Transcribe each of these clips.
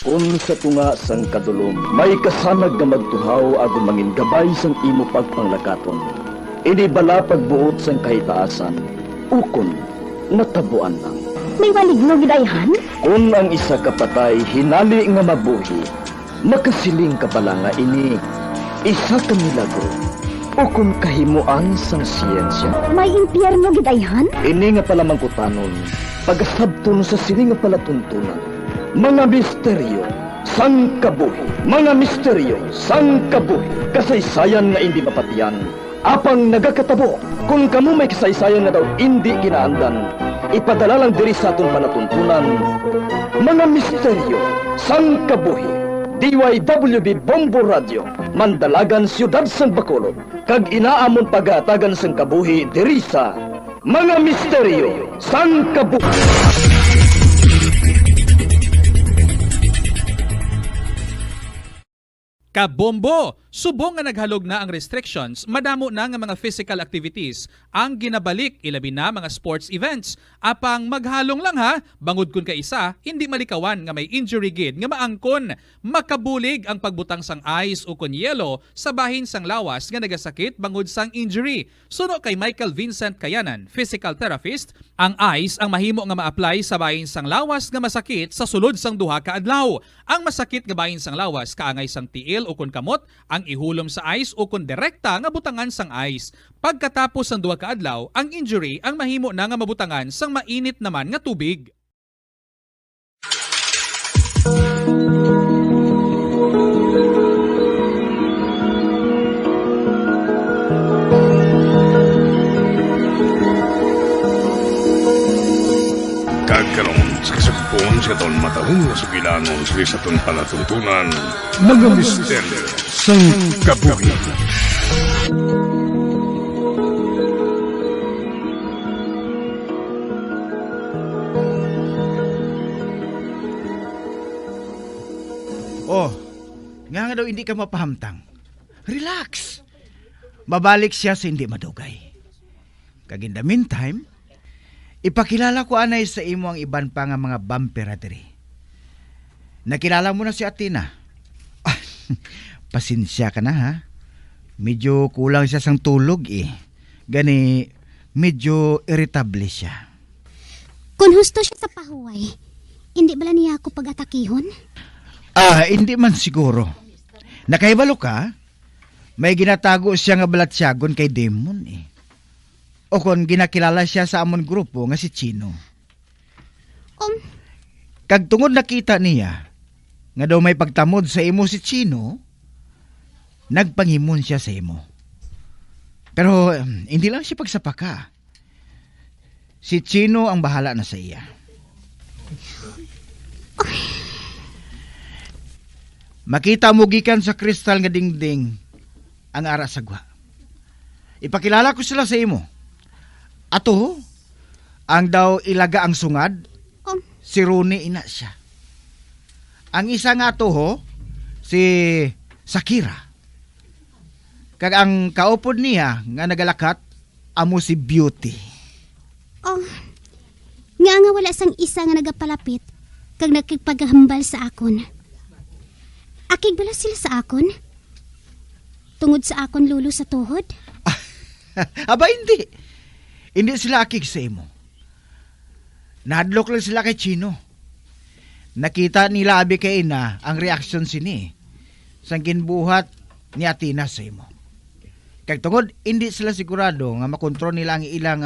Kung sa tunga sang kadulom, may kasanag nga magtuhaw agon mangin gabay sang imo pagpanglakaton. Ini bala pagbuot sang kahitaasan, ukon natabuan lang. May maligno gidayhan? Kung ang isa kapatay hinali nga mabuhi, makasiling ka pala nga ini isa ka milagro o kung kahimuan sang siyensya. May impyerno gidayhan? Ini nga pala mangkutanon, pagasabton sa siling nga palatuntunan. Mga misteryo, sang kabuhi. Mga misteryo, sang kabuhi. Kasaysayan nga hindi mapatiyan. Apang nagakatabo, kung kamo may kasaysayan nga daw hindi kinaandan, ipadala lang diri sa atong palatuntunan. Mga misteryo, sang kabuhi. DYWB Bombo Radio, Mandalagan, Siyudad San Bacolod. Kag inaamon pagatagan sang kabuhi diri sa Mga Misteryo, sang kabuhi. Kabombo! Subong nga naghalog na ang restrictions, madamo na nga mga physical activities ang ginabalik ilabi na mga sports events. Apang maghalong lang ha, bangod kun ka isa, hindi malikawan nga may injury gid nga maangkon. Makabulig ang pagbutang sang ice o kun yelo sa bahin sang lawas nga nagasakit bangod sang injury. Suno kay Michael Vincent Kayanan, physical therapist, ang ice ang mahimo nga ma-apply sa bahin sang lawas nga masakit sa sulod sang duha ka adlaw. Ang masakit nga bahin sang lawas kaangay sang tiil o kun kamot, ang ihulom sa ice o kun direkta nga butangan sang ice. Pagkatapos ng duha ka adlaw, ang injury ang mahimo na nga mabutangan sang mainit naman nga tubig. Kagkaroon sa kasagpon sa taon matahong na sugilanon sa taon palatuntunan, mga misteryo sang kabuhi. Oh, nga daw hindi ka mapahamtang. Relax. Mabalik siya sa hindi madugay. Kag in the meantime, ipakilala ko anay sa imo ang iban pa nga mga vampira diri. Nakilala mo na si Athena. Pasensya ka na ha. Medyo kulang siya sang tulog eh. Gani, medyo irritable siya. Kung husto siya sa pahuway, hindi bala niya ako pag-atakihon? Hindi man siguro. Nakahibalo ka? May ginatago siya nga balatsyagon kay Demon eh. O kung ginakilala siya sa amon grupo nga si Chino. Kag tungod nakita niya nga daw may pagtamod sa imo si Chino, nagpangimon siya sa imo. Pero hindi lang siya pagsapaka. Si Chino ang bahala na sa iya. Makita mo gikan sa kristal nga dingding ang ara sagwa. Ipakilala ko sila sa imo. Ato, ang daw ilaga ang sungad, si Rune ina siya. Ang isa nga ato si Sakira. Kag ang kaupod niya nga nagalakat, amo si Beauty. Nga wala sang isa nga nagapalapit, kag nakipagahambal sa akon. Akig bala sila sa akon? Tungod sa akon lulo sa tuhod? Aba hindi. Hindi sila akig sa imo. Nahadlok lang sila kay Chino. Nakita nila abi kay ina ang reaksyon sini sang ginbuhat ni Athena sa imo. Kag tungod hindi sila sigurado nga makontrol nila ang ilang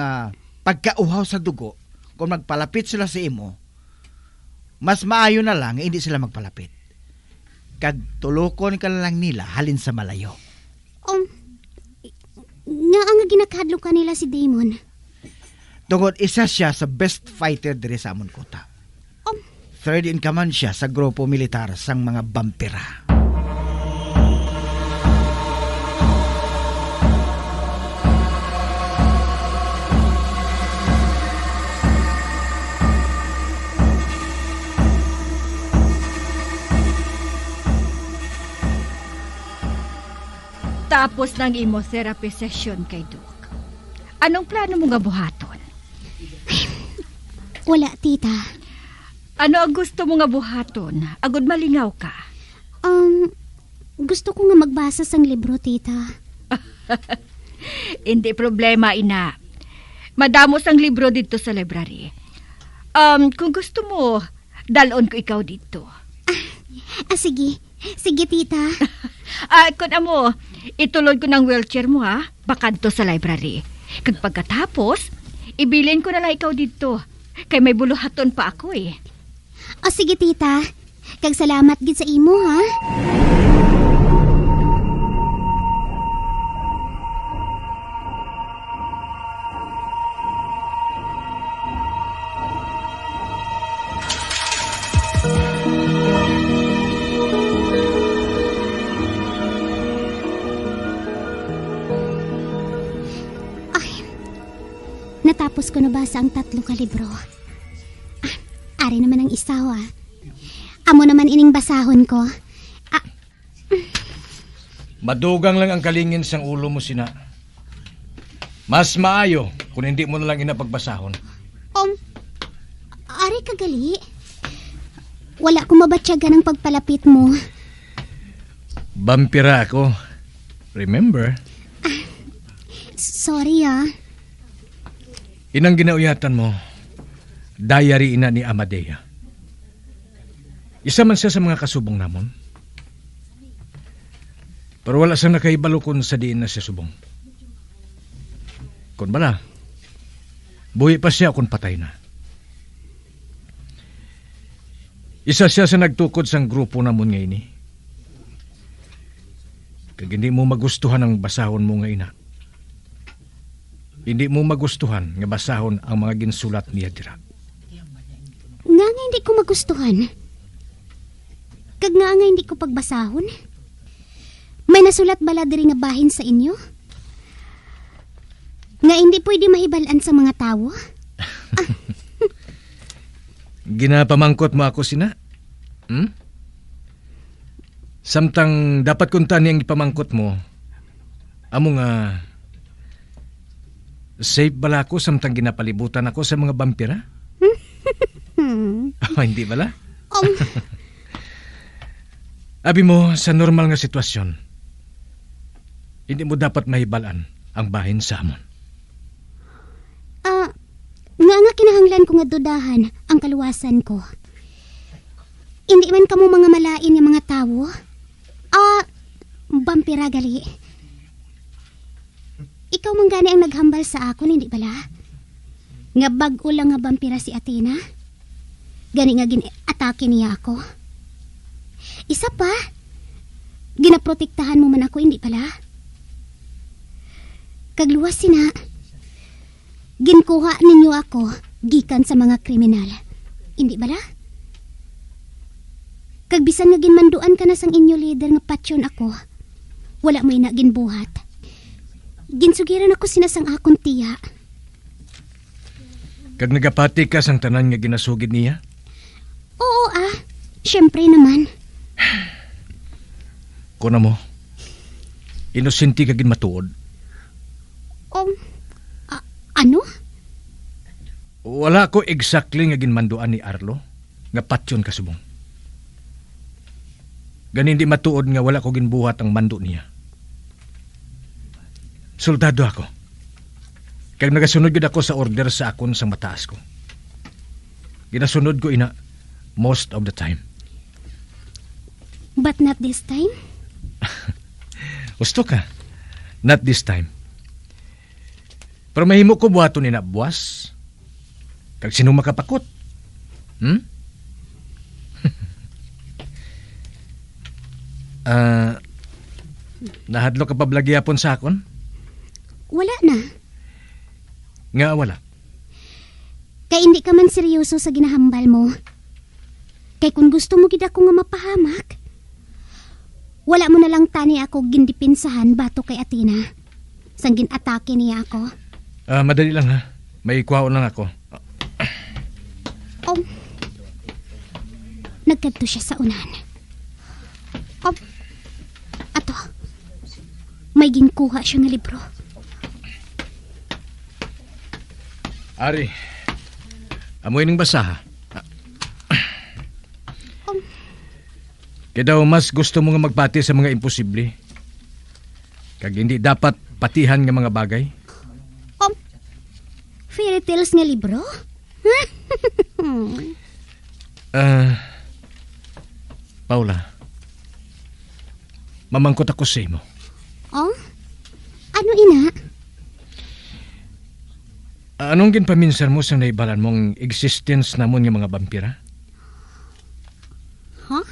pagkauhaw sa dugo kung magpalapit sila sa imo. Mas maayo na lang hindi sila magpalapit. Kag tulokon ka lang nila halin sa malayo. Nga ang ginakadlo ka nila si Damon. Tungod isa siya sa best fighter diri sa amon kota. Third in command siya sa grupo militar sang mga vampira. Tapos ng imotherapy session kay Doc. Anong plano mo nga buhaton? Wala, tita. Ano ang gusto mo nga buhaton? Agod malingaw ka. Gusto ko nga magbasa sang libro, tita. Hindi problema, ina. Madamos ang libro dito sa library. Kung gusto mo, dalon ko ikaw dito. Sige. Sige, tita. Kung amo, itulod ko ng wheelchair mo, ha? Bakanto sa library. Kag pagkatapos, ibilin ko na lang ikaw dito. Kay may buluhaton pa ako, eh. Sige, tita. Kag salamat gid sa imo, ha? Natapos ko nabasa ang 3 ka libro. Ari naman ang isawa. Amo naman ining basahon ko. Madugang lang ang kalingin sang ulo mo, sina. Mas maayo kung hindi mo na lang inapagbasahon. Ari kagali. Wala ko mabatyagan ng pagpalapit mo. Vampira ako. Remember? Sorry, Inang ginauyatan mo, diary ina ni Amadea. Isa man siya sa mga kasubong namon. Pero wala siyang nakaibalo kung sa diin na siya subong. Kung bala, buhi pa siya kung patay na. Isa siya sa nagtukod sang grupo namon ngayon eh. Kag hindi mo magustuhan ang basahon mo nga ina. Hindi mo magustuhan nga basahon ang mga ginsulat niya dira. Nga hindi ko magustuhan. Kag nga hindi ko pagbasahon. May nasulat bala diri nga bahin sa inyo? Nga hindi pwede mahibalan sa mga tawo? Ginapamangkot mo ako, sina? Samtang dapat kunta niyang ipamangkot mo, amo nga safe bala ako samtang ginapalibutan ako sa mga vampira? Hindi bala? Abi mo, sa normal nga sitwasyon, hindi mo dapat mahibalan ang bahin sa amon. Nga kinahanglan ko nga dudahan ang kaluwasan ko. Hindi man kamo mga malain nga mga tawo. Vampira gali. Ikaw man gani ang naghambal sa akon, hindi bala? Nga bag-o lang nga vampira si Athena. Gani nga gin-atake niya ako. Isa pa, ginaprotektahan mo man ako, hindi pala? Kagluwas sina, ginkuha ninyo ako gikan sa mga kriminal. Hindi bala? Kagbisan nga ginmanduan ka na sang inyo leader nga patyon ako, wala mo ina ginbuhat. Ginsugiran ako sinasang akong tiya. Kag nagapati ka sang tanan nga ginasugid niya? Oo syempre naman. Kuna mo, inosente ka gin matuod. Ano? Wala ko exactly nga ginmanduan ni Arlo nga patyon kasubong. Ganin di matuod nga wala ko ginbuhat ang mando niya. Soldado ako. Kag nagasunod gid ako sa order sa akon sa mataas ko. Ginasunod ko ina most of the time. But not this time? Gusto ka? Not this time. Pero mahimo ko buhaton ina buwas. Kag sino makapakot? Nahadlo ka pa blagyapon sa akon? Wala na. Nga wala. Kay hindi ka man seryoso sa ginahambal mo. Kay kung gusto mo gid ako nga mapahamak, wala mo na lang tani ako gindipinsahan bato kay Athena. Sang gin-atake niya ako. Madali lang ha. May kuhaon lang ako. Nagkadto siya sa unan. Ato. May ginkuha siya nga libro. Ari, amoy ning basa ha. Kaya daw mas gusto mo nga magpati sa mga imposible. Kag hindi dapat patihan nga mga bagay. Fairy tales nga libro? Paula, mamangkot ako sa imo. Oh? Ano ina? Anong ginpaminsan mo sa naibalan mong existence namon nga mga vampira? Huh?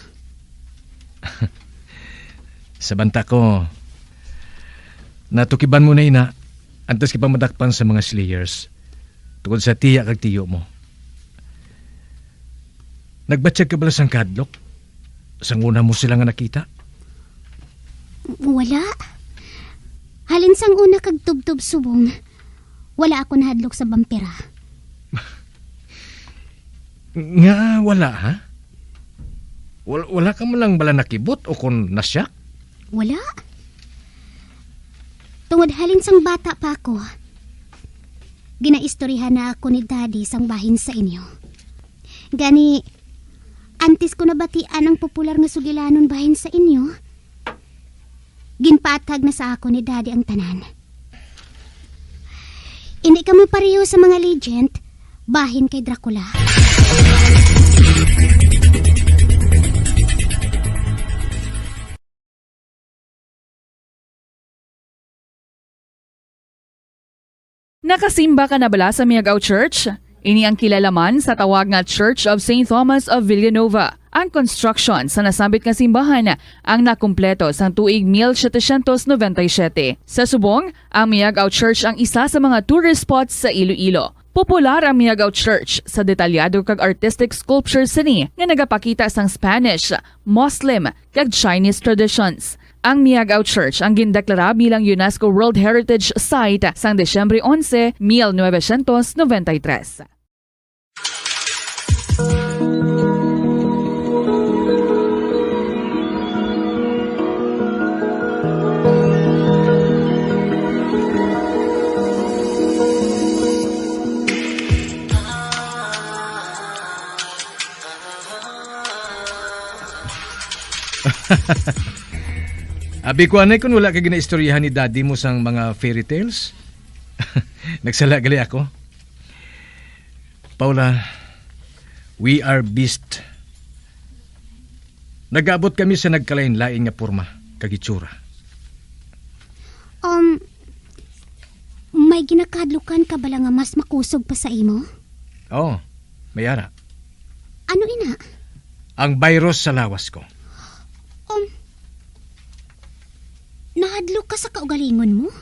Sa banta ko, natukiban mo na ina, antas kipamadakpan sa mga slayers, tungkol sa tiya kag tiyo mo. Nagbatsyag ka bala sang kadlok? Sang una mo sila nga nakita? Wala. Halin sang una kag tubtub subong, wala ako nahadlok sa vampira. Nga wala ha? Wala ka mo lang bala nakibot o kung nasyak? Wala. Tungod halin sang bata pa ako, ginaistoryahan na ako ni Daddy sang bahin sa inyo. Gani, antes ko nabatian ang popular nga sugilanon bahin sa inyo, ginpatag na sa ako ni Daddy ang tanan. Hindi ka mo pareho sa mga legend, bahin kay Dracula. Nakasimba ka na bala sa Miagao Church? Ini ang kilalaman sa tawag nga Church of St. Thomas of Villanova. Ang construction sa nasambit nga simbahan ang nakumpleto sa tuig 1797. Sa subong, ang Miagao Church ang isa sa mga tourist spots sa Iloilo. Popular ang Miagao Church sa detalyado kag artistic sculptures sini nga nagapakita sang Spanish, Muslim kag Chinese traditions. Ang Miagao Church ang gindeklara bilang UNESCO World Heritage Site sang Desyembre 11, 1993. Abi ko anay kung wala ka ginaistoryahan ni Daddy mo sang mga fairy tales? Nagsala gali ako. Paula, we are beast. Nag-abot kami sa nagkalain-lain nga porma, kag itsura. May ginakadlukan ka bala nga mas makusog pa sa imo? Oo, mayara. Ano ina? Ang virus sa lawas ko. Nahadlok ka sa kaugalingon mo?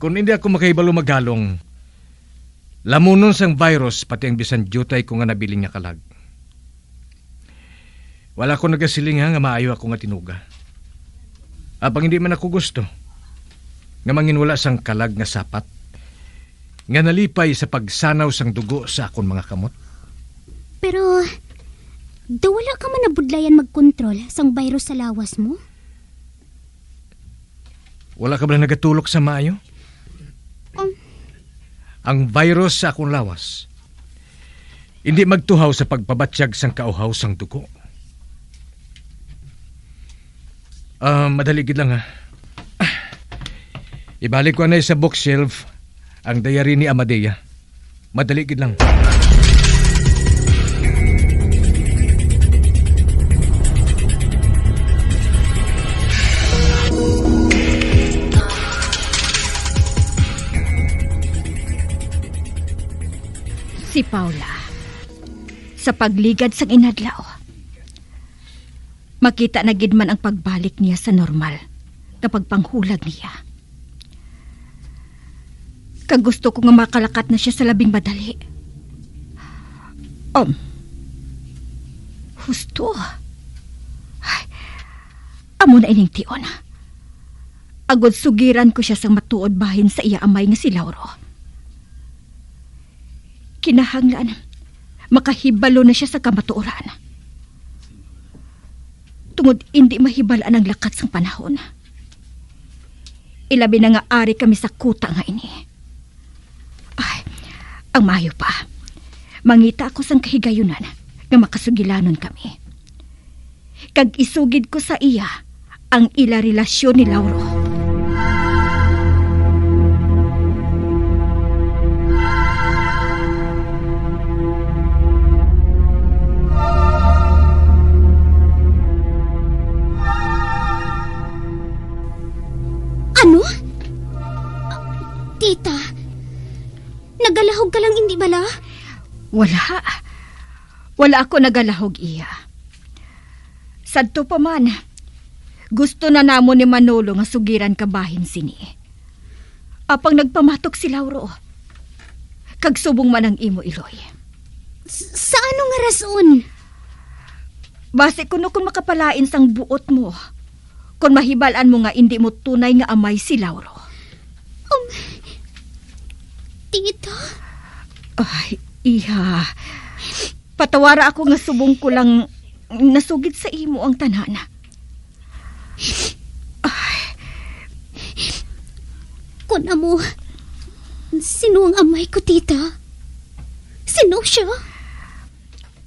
Kung hindi ako makahibalo maghalong, lamunon sang virus pati ang bisan jutay ko nga nabiling nga kalag. Wala ko nagasiling nga maayo ako nga tinuga. Apang hindi man ako gusto, nga manginwala sang kalag nga sapat, nga nalipay sa pagsanaw sang dugo sa akon mga kamot. Pero, wala ka man nabudlayan magkontrol sang virus sa lawas mo? Wala ka ba na nagatulok sa maayo? Ang virus sa akong lawas, hindi magtuhaw sa pagpabatsyag sang kauhaw sang dugo. Madali gid lang ha. Ibalik ko na sa bookshelf ang diary ni Amadea. Madali gid lang. Si Paula, sa pagligad sang inadlaw, makita na gid man ang pagbalik niya sa normal kapag panghulag niya. Kag gusto ko nga makalakat na siya sa labing madali. Husto. Ay, amo na ining tion. Agod sugiran ko siya sang matuod bahin sa iya amay nga si Lauro. Kinahanglan, makahibalo na siya sa kamatuoran. Tungod hindi mahibalaan ang lakat sang panahon. Ilabi na nga ari kami sa kuta nga ini. Ay, ang mayo pa. Mangita ako sang kahigayunan. nga makasugilanon kami. Kag isugid ko sa iya ang ila relasyon ni Lauro. Ano? Tita, nagalahog ka lang hindi bala? Wala ako nagalahog iya. Sadto pa man, gusto na namo ni Manolo nga sugiran kabahin sini. Apang nagpamatok si Lauro. Kag subong man ang imo Iloy. Sa ano nga rason? Base kuno kung makapalain sang buot mo, kung mahibalan mo nga hindi mo tunay nga amay si Lauro. Tita? Ay, iha. Patawara ako nga subong ko lang nasugid sa imo ang tanana. Kung amo, sino ang amay ko, tita? Sino siya?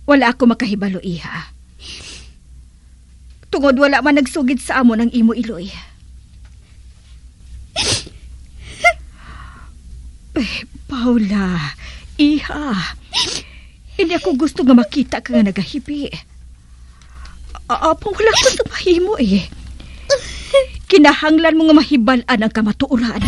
Wala ako makahibalo, iha. Tungod wala man nagsugid sa amo ng imo Iloy. Paula, iha. Hindi ako gusto nga makita ka nga nagahibi. Apong wala ko sa mahimo eh. Kinahanglan mo nga mahibalan ang kamatuoran.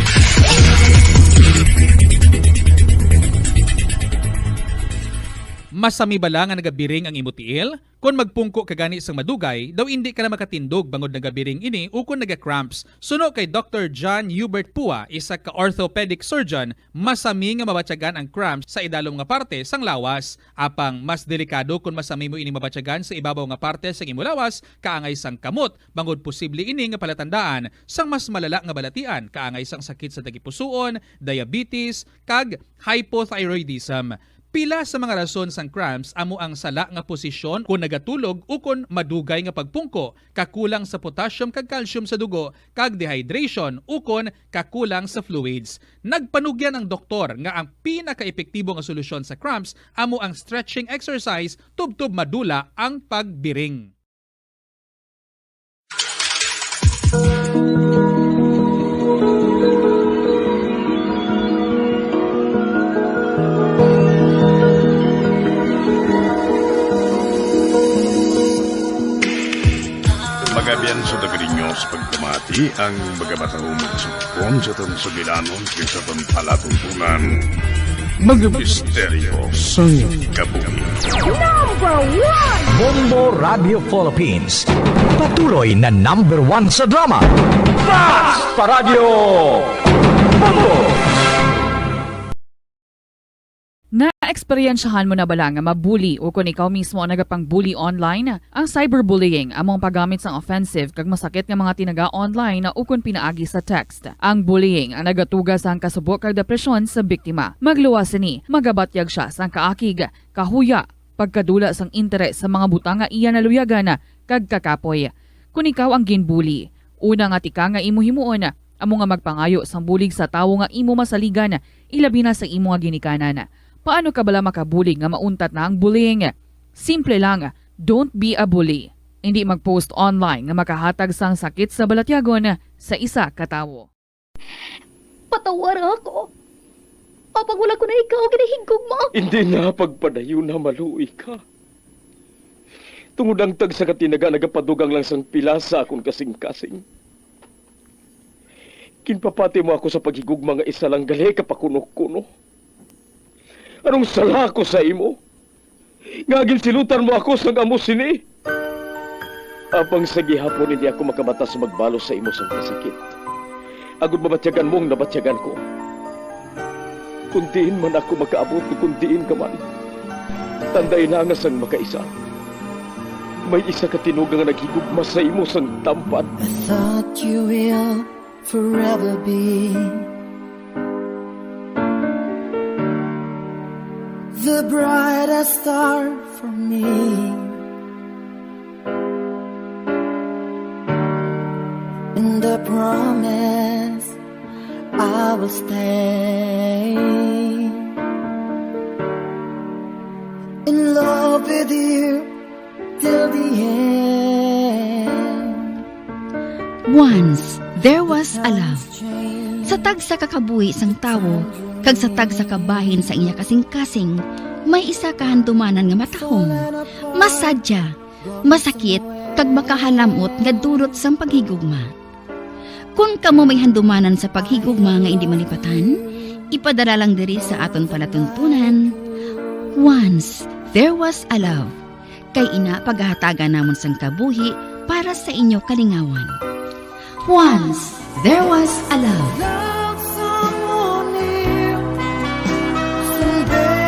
Masami bala nga nagabiring ang imo tiil? Kung magpungko ka gani sang madugay, daw hindi ka na makatindog bangod nagabiring ini o kung naga-cramps. Suno kay Dr. John Hubert Pua, isa ka orthopedic surgeon, masami nga mabatyagan ang cramps sa idalom nga parte sang lawas. Apang mas delikado kung masami mo ini mabatyagan sa ibabaw nga parte sang imo lawas, kaangay sang kamot, bangod posible ini nga palatandaan sang mas malala nga balatian, kaangay sang sakit sa tagipusoon, diabetes, kag hypothyroidism. Pila sa mga rason sang cramps amo ang sala nga posisyon kung nagatulog o kung madugay nga pagpungko, kakulang sa potassium kag calcium sa dugo, kag dehydration o kung kakulang sa fluids. Nagpanugyan ang doktor nga ang pinaka-epektibo nga solusyon sa cramps amo ang stretching exercise tubtob madula ang pagbiring. Magabian sa dagarinyo sa pagkamati ang magabatahong magsukon sa itong sugilanon kaysa itong palatuntunan. Mga misteryo sa kabuhi. Bombo Radio Philippines. Patuloy na #1 sa drama. Mas Paradyo Bombo! Na-eksperyensyahan mo na bala nga mabuli o kung ikaw mismo ang nagapang-bully online? Ang cyberbullying among paggamit sang offensive kag masakit nga mga tinaga online na ukon pinaagi sa text. Ang bullying ang nagatuga sang kasubok kag depresyon sa biktima. Magluwas ni, magabatyag siya sang kaakig, kahuya, pagkadula sang interes sa mga butang nga iya naluyagan kag kakapoy. Kung ikaw ang ginbully, una nga tika nga imo himuon, amo nga magpangayo sang bulig sa tawo nga imo masaligan, ilabi na sa imo nga ginikanan. Paano ka bala makabulig nga mauntat na ang bullying? Simple lang, don't be a bully. Hindi mag-post online nga makahatag sang sakit sa balatyagon sa isa ka tawo. Patawar ako. Apag wala ko na ikaw, ginahigog mo. Hindi na pagpadayo na maluoy ka. Tungod ang tag sa katinaga nagapadugang lang sang pila sa akong kasing-kasing. Kinpapati mo ako sa paghigugma nga isa lang gali kapakuno-kuno. Anong sala ko sa imo? Ngagin silutan mo ako sa amo sini. Apang sa gihapon hindi ako makabatas magbalo sa imo sa kasakit. Agud mabatyagan mong nabatyagan ko. Kundiin man ako makaabot, kundiin ka man. Tanday na nga sang makaisa. May isa ka tinuga nga naghigugma sa imo sang tampan. I thought you will forever be the brightest star for me. And I promise I will stay in love. love with you till the end. Once, there was a love. Sa tagsa kakabuhi sang tawo, kag sa tagsa kabahin sa iya kasing-kasing, may isa kahandumanan nga matahong. Masadya, masakit, kag makahalamot nga dulot sang paghigugma. Kung kamo may handumanan sa paghigugma nga hindi malipatan, ipadala lang diri sa aton palatuntunan. Once, there was a love. Kay ina paghahatagan namon sang kabuhi para sa inyo kalingawan. Once, there was a love. Love someone new someday.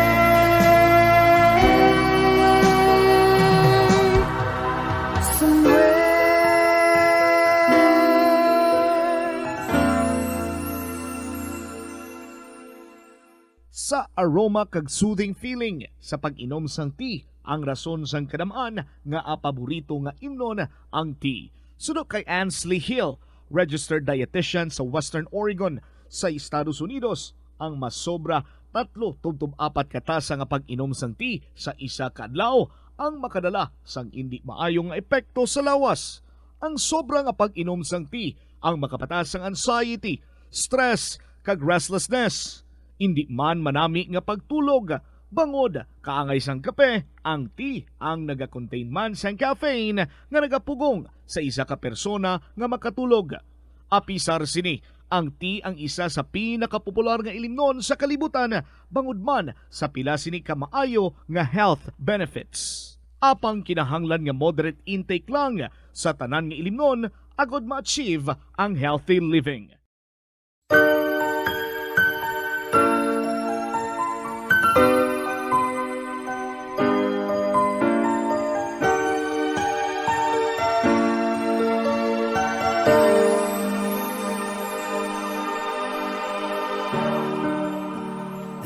Sa aroma kag soothing feeling sa pag-inom sang tea, ang rason sang kadamaan nga paborito nga imnon ang tea. Sunod kay Ansley Hill, registered dietitian sa Western Oregon sa Estados Unidos, ang masobra 3-4 katasa nga pag-inom sang tea sa isa ka adlaw ang makadala sang hindi maayong nga epekto sa lawas. Ang sobra nga pag-inom sang tea ang makapatas sang anxiety, stress kag restlessness. Hindi man manami nga pagtulog, bangod kaangay sang kape, ang tea ang naga-contain man sang caffeine nga nagapugong sa isa ka persona nga makatulog. Apisar sini, ang tea ang isa sa pinakapopular nga ilimnon sa kalibutan, bangod man sa pila sini ka maayo nga health benefits. Apang kinahanglan nga moderate intake lang sa tanan nga ilimnon agod ma-achieve ang healthy living.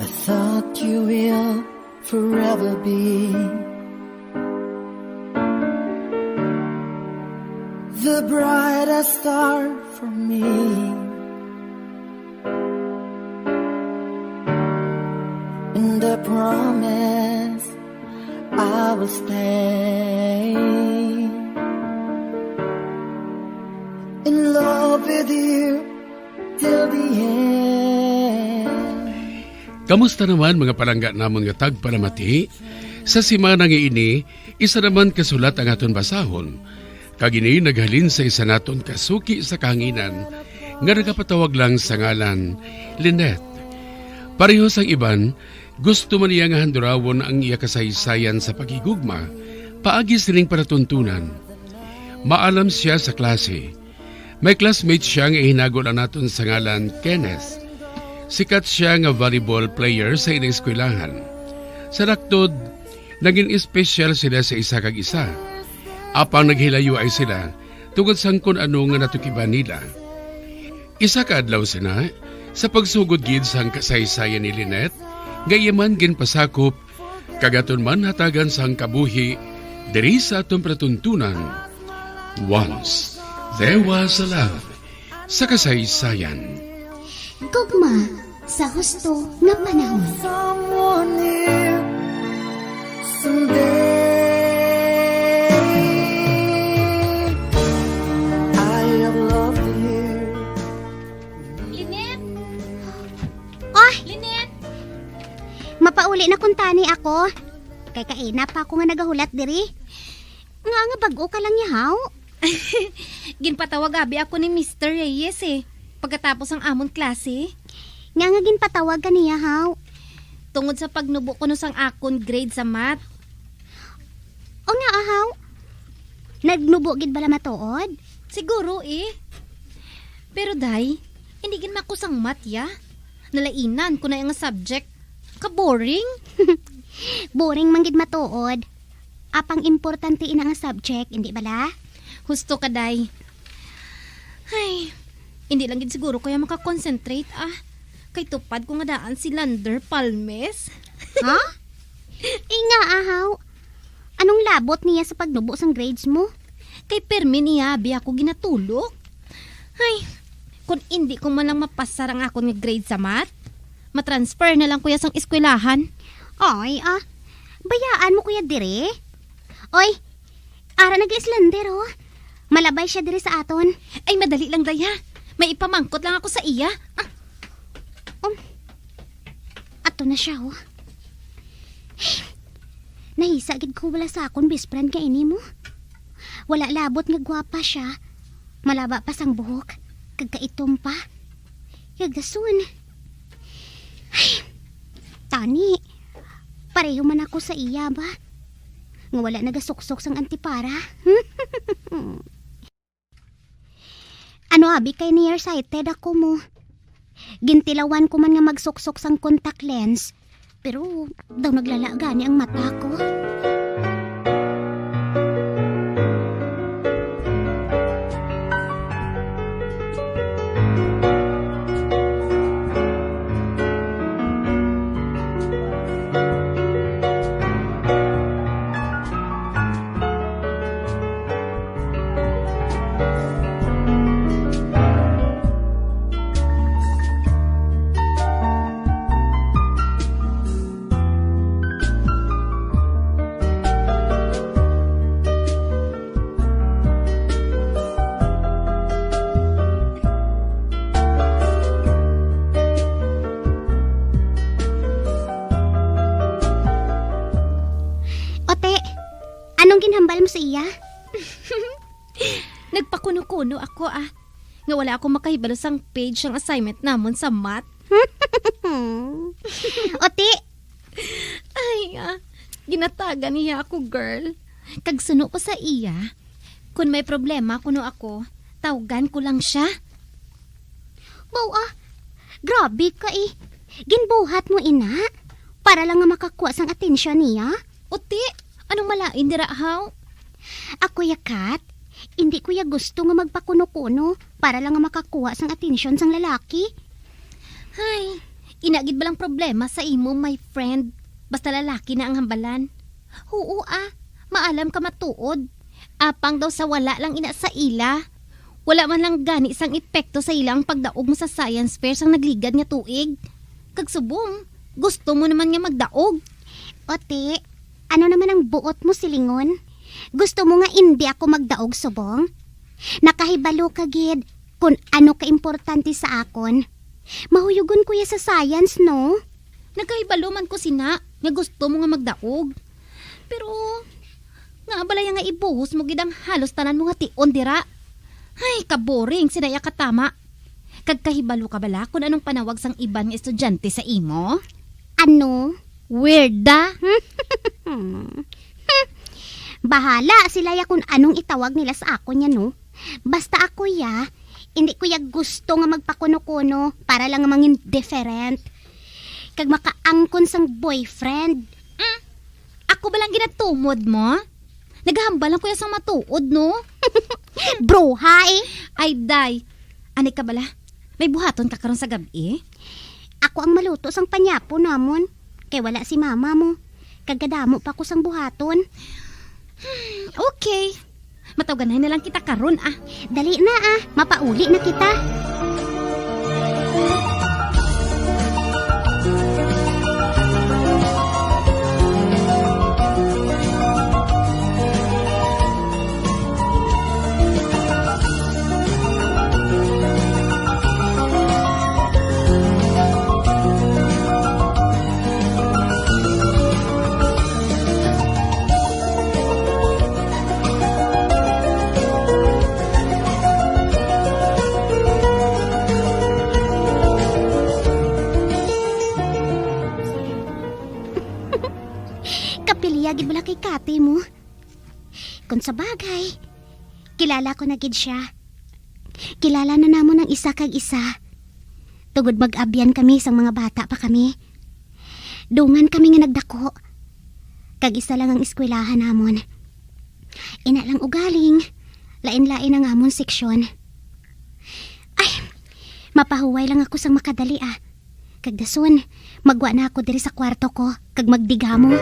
I thought you will forever be the brightest star for me. And I promise I will stay in love with you till the end. Kamusta naman mga palangga namon nga tagpalamati? Sa simana nga ini, isa naman kasulat ang aton basahon. Kagini naghalin sa isa naton kasuki sa kahanginan nga nagapatawag lang sa ngalan Lynette. Pareho sang iban, gusto man niya nga handurawon ang iya kasaysayan sa pagigugma, paagi sining paratuntunan. Maalam siya sa klase. May classmate siya nga ihinagol ang naton sa ngalan Kenneth. Sikat siya nga volleyball player sa ilang eskwelahan. Sa raktod, naging espesyal sila sa isa kag isa. Apang naghilayo ay sila, tungod sang kung ano nga natukiban nila. Isa ka adlaw sina, sa pagsugod gid sang kasaysayan ni Lynette, gayaman ginpasakop, kagaton man hatagan sang kabuhi, diri sa atong pratuntunan. Once, there was a love, sa kasaysayan. Gugma sa husto nga panahon. Someone new someday. I have loved you. Lynette? Oh, Lynette! Mapauli na kung tani ako. Kay kaina pa ako nga nagahulat diri. Nga bago ka lang yahaw. Ginpatawag abi ako ni Mr. Reyes pagkatapos ang amon klase. Nga ginpatawag ka niya haw. Tungod sa pagnubo ko no sang akon grade sa math. O nga ahaw. Nagnubo gid bala matuod? Siguro Pero day, hindi gin makusang math ya. Nalainan ko na yung subject. Ka-boring. Boring man gid matuod. Apang importante ina nga subject, hindi bala? Husto ka day. Ay, hindi lang gid siguro kaya makakonsentrate Kay tupad ko nga daan si Lander Palmes. Ha? Nga ahaw. Anong labot niya sa pagnubo sang grades mo? Kay permi niya abi ako ginatulog. Ay, kung hindi ko man lang mapasar ang akong grade sa math, matransfer na lang kuya sang eskwelahan. Ay Bayaan mo kuya dire. Oy, ara nag-islander oh. Malabay siya dire sa aton. Ay, madali lang, Day, ha? May ipamangkot lang ako sa iya. Ato na siya oh. Nahisa gid ko wala sa akon best friend kay ini mo. Wala labot nga gwapa siya. Malaba pa sang buhok. Kagkaitom pa. Kagasun. Ay, tani. Pareho man ako sa iya ba? Nga wala nagasuksok sang antipara. Ano abi kay nearsighted ako mo. Gintilawan ko man nga magsuksok sang contact lens. Pero daw naglala gani ang mata ko. Ginhambal mo sa iya? Nagpakuno-kuno ako Nga wala ako makahibalo sang page ang assignment namon sa math. Oti! Ay, ginatagan niya ako, girl. Kagsuno ko sa iya. Kung may problema kuno ako, tawagan ko lang siya. Wow grabe ka eh. Ginbuhat mo ina. Para lang nga makakuha sang atensyon niya. Oti! Anong malain dira haw? Ako yakat, hindi ko ya gusto nga magpakuno-kuno para lang nga makakuha sang atensyon sang lalaki. Hay, inagid ba lang problema sa imo, my friend? Basta lalaki na ang hambalan. Oo maalam ka matuod. Apang daw sa wala lang ina sa ila. Wala man lang gani sang epekto sa ilang pagdaog mo sa science fair sang nagligad nga tuig. Kagsubong, gusto mo naman nga magdaog. Ote, ano naman ang buot mo, silingon? Gusto mo nga hindi ako magdaog, subong? Nakahibalo ka, gid, kung ano ka-importante sa akon. Mahuyugon ko ya sa science, no? Nakahibalo man ko sina, nga gusto mo nga magdaog. Pero, nga balay nga ibuhos mo gid ang halos tanan mo nga tion dira. Ay, kaboring, sinaya ka tama. Kagkahibalo ka bala kung anong panawag sang iban nga estudyante sa imo? Ano? Weirda? Bahala sila ya kung anong itawag nila sa ako niya, no? Basta ako ya, hindi ko ya gusto nga magpakuno-kuno para lang nga mangin different. Kag makaangkon sang boyfriend. Ako ba lang ginatumod mo? Nagahambal lang ko ya sang matuod, no? Bro, ha eh? Ay, day. Ani ka bala? May buhaton ka karon sa gabi? Ako ang maluto sang panyapo namon. Kay wala si mama mo. Kagadamo pa ko sang buhaton. Okay. Matawagan na lang kita karon Dali na mapauli na kita. Kapilya gid bala kay kate mo. Kung sa bagay, kilala ko na gid siya. Kilala na namon ang isa kag isa. Tugod mag-abyan kami sang mga bata pa kami. Dungan kami nga nagdako. Kag isa lang ang eskwelahan namon. Ina lang ugaling, lain-lain ang amon seksyon. Ay, mapahuway lang ako sang makadali Kag dason, magwa na ako diri sa kwarto ko, kag magdigamo.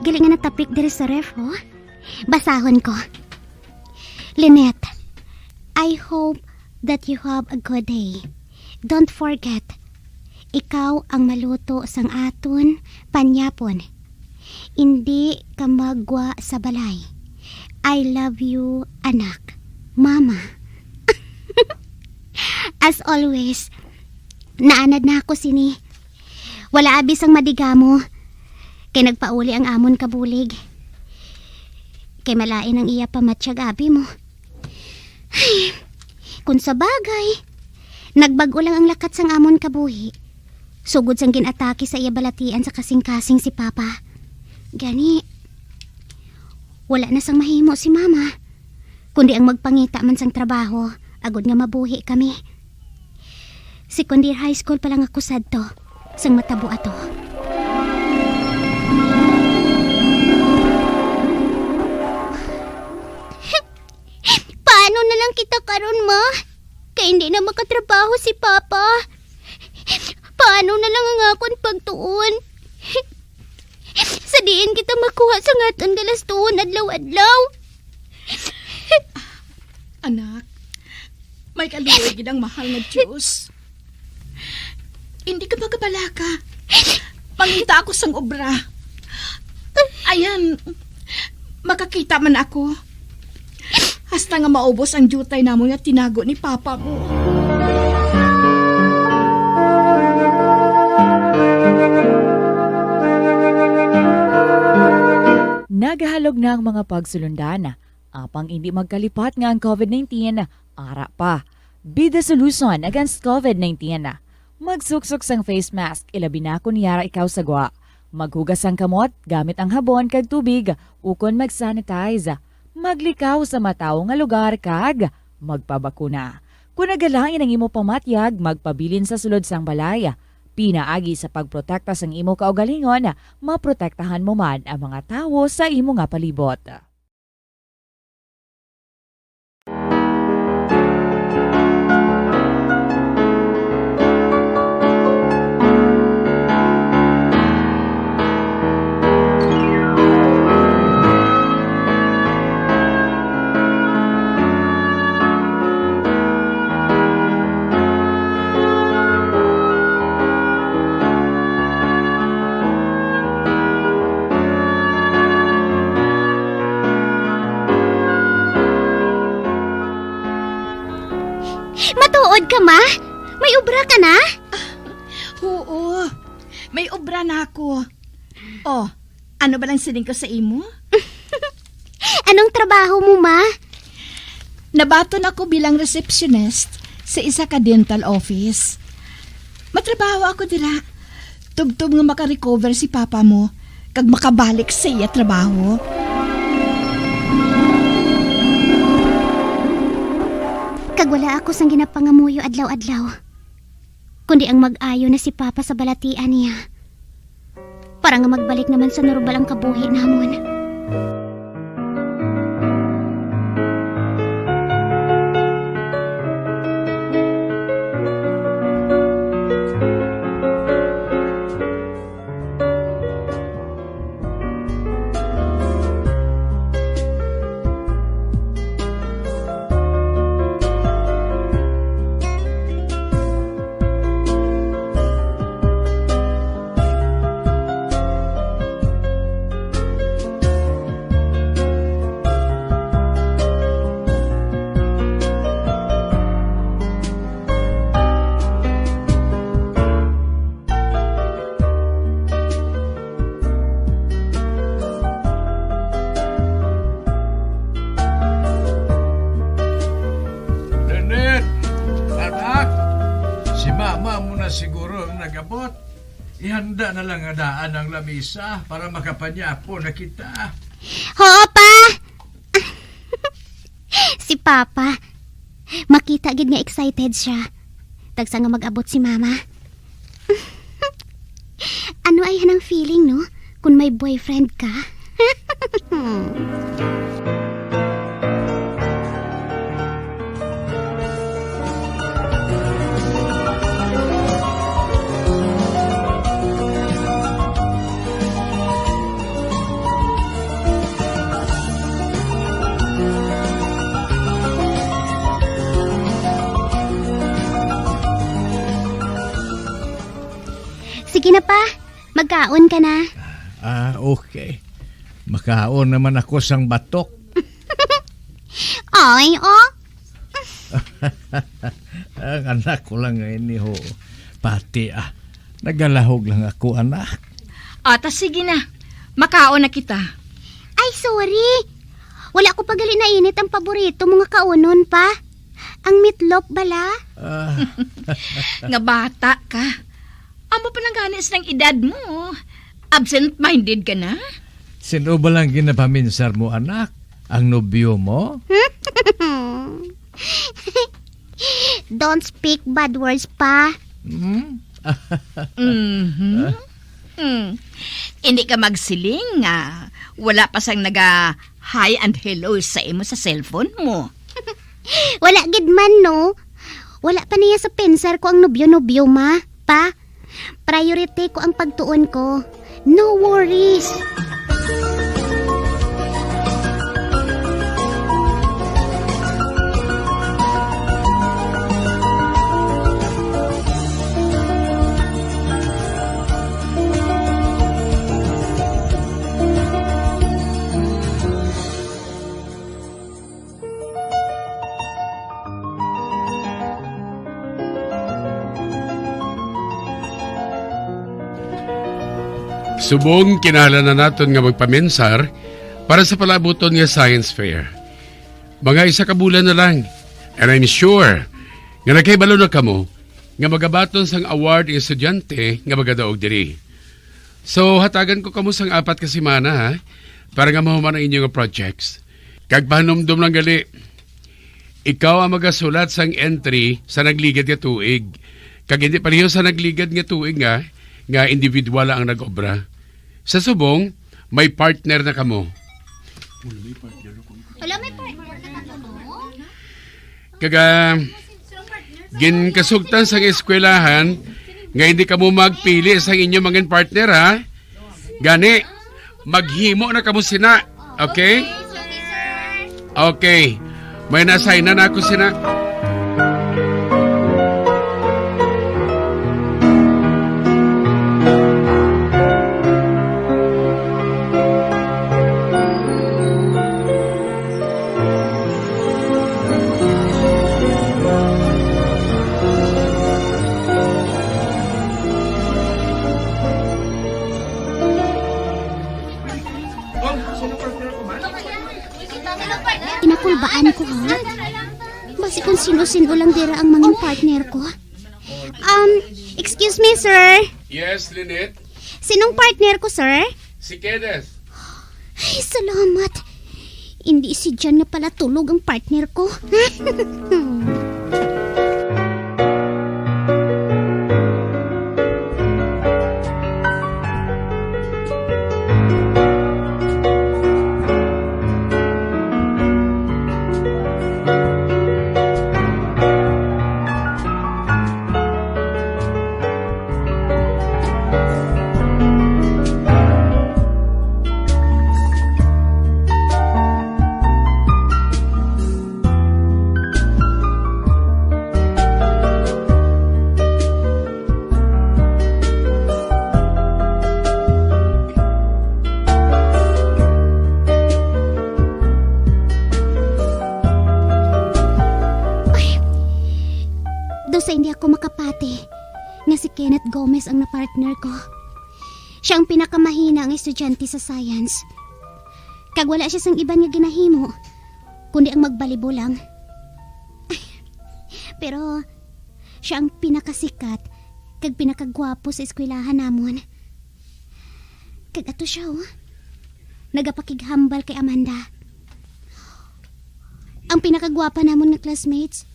dili nga natapik diri sa ref, oh. Basahon ko. Lynette, I hope that you have a good day. Don't forget, ikaw ang maluto sang aton panyapon. Hindi ka magwa sa balay. I love you, anak. Mama. As always, naanad na ako sini. Wala abis ang madigamo. Kay nagpauli ang amon kabulig. Kay malain ang iya pamatsyag abi mo. Ay, kung sa bagay, nagbago lang ang lakat sang amon kabuhi. Sugod sang ginatake sa iya balatian sa kasing-kasing si Papa. Gani, wala na sang mahimo si Mama. Kundi ang magpangita man sang trabaho, agod nga mabuhi kami. Second year high school pa lang ako sadto, sang matabo ato. Paano na lang kita karon, Ma? Kaya hindi na makatrabaho si Papa. Paano na lang ang akong pagtuon? Sa diin kita makuha sa ngaton galastuon adlaw-adlaw. Anak, may kaluoy gid ang mahal nga Diyos. Hindi ka magabalaka. Mangita ako sang obra. Ayan, makakita man ako. Hasta nga maubos ang jutay namo nga tinago ni Papa mo. Nagahalog na ang mga pagsulundan. Apang hindi magkalipat nga ang COVID-19, ara pa. Be the solution against COVID-19. Magsuksok sang face mask, ilabi na kung niyara ikaw sagwa. Maghugas ang kamot, gamit ang habon kag tubig, ukon mag-sanitize. Maglikaw sa mataw nga lugar kag magpabakuna. Kung nagalain ang imo pamatyag, magpabilin sa sulod sang balay. Pinaagi sa pagprotekta sang imo kaugalingon, maprotektahan mo man ang mga tawo sa imo nga palibot. Matuod ka, Ma? May obra ka na? Oo, may obra na ako. Oh, ano ba lang siling ko sa imo? Anong trabaho mo, Ma? Nabaton ako bilang receptionist sa isa ka dental office. Matrabaho ako dila. Tugtog nga makarecover si Papa mo kag makabalik sa iya trabaho. Kag wala ako sang ginapangamuyo adlaw-adlaw. Kundi ang mag-ayo na si Papa sa balatian niya. Para nga magbalik naman sa normal ang kabuhi namon. Siguro ang nagabot. Ihanda na lang nga daan ang lamisa para makapanyapo na kita. Oo, Pa! Si Papa. Makita gid nga excited siya. Tagsa nga mag-abot si Mama. Ano ay hanang feeling, no? Kung may boyfriend ka? Sige na pa. Magkaon ka na. Okay. Makaon naman ako sang batok. Ay, oh. Ang anak ko lang ngayon ho. Pati nagalahog lang ako, anak. Ata, sige na. Makaon na kita. Ay, sorry. Wala ko pagali na init ang paborito mga kaunon pa. Ang meatloaf bala. Nga bata ka. Amo pa nang ganis ng edad mo. Absent-minded ka na? Sino ba lang ginapaminsar mo, anak? Ang nobyo mo? Don't speak bad words pa. Hindi ka magsiling wala pa sang naga-hi and hello sa imo sa cellphone mo. Wala gid man, no? Wala pa niya sa pensar ko ang nobyo-nobyo, ma. Pa, priority ko ang pagtuon ko. No worries. Subong kinahanglan na naton nga magpamensar para sa palabuton nga science fair. Mga isa ka bulan na lang. And I'm sure nga nakaibalo na kamo nga magabaton sang award ng estudyante nga magadaog diri. So hatagan ko kamo sang 4 ka semana ha, para nga mahuman ang inyong projects. Kag pahanumdum lang gali. Ikaw ang magasulat sang entry sa nagligad nga tuig. Kag hindi pareho sa nagligad nga tuig nga individual ang nag-obra. Sa subong, may partner na kamo. Wala, may partner na kamo. Kaga, ginkasugtan sa eskwelahan, nga hindi kamo magpili sa inyong mga partner, ha? Gani, maghimo na kamo sina. Okay? Okay. May na-assign na ako sina. Pinakulbaan ko, ha? Basi kung sino-sino lang dira ang mga partner ko. Excuse me, sir. Yes, Lynette? Sinong partner ko, sir? Si Kenneth. Ay, salamat. Hindi si Jan na pala tulog ang partner ko. Sa hindi ako makapati nga si Kenneth Gomez ang napartner ko. Siya ang pinakamahina ang estudyante sa science. Kag wala siya sang iban nga ginahimo, kundi ang magbalibo lang. Pero siya ang pinakasikat kag pinakagwapo sa eskwelahan namon. Kag ato siya nagapakighambal kay Amanda. Ang pinakagwapa namon nga classmates.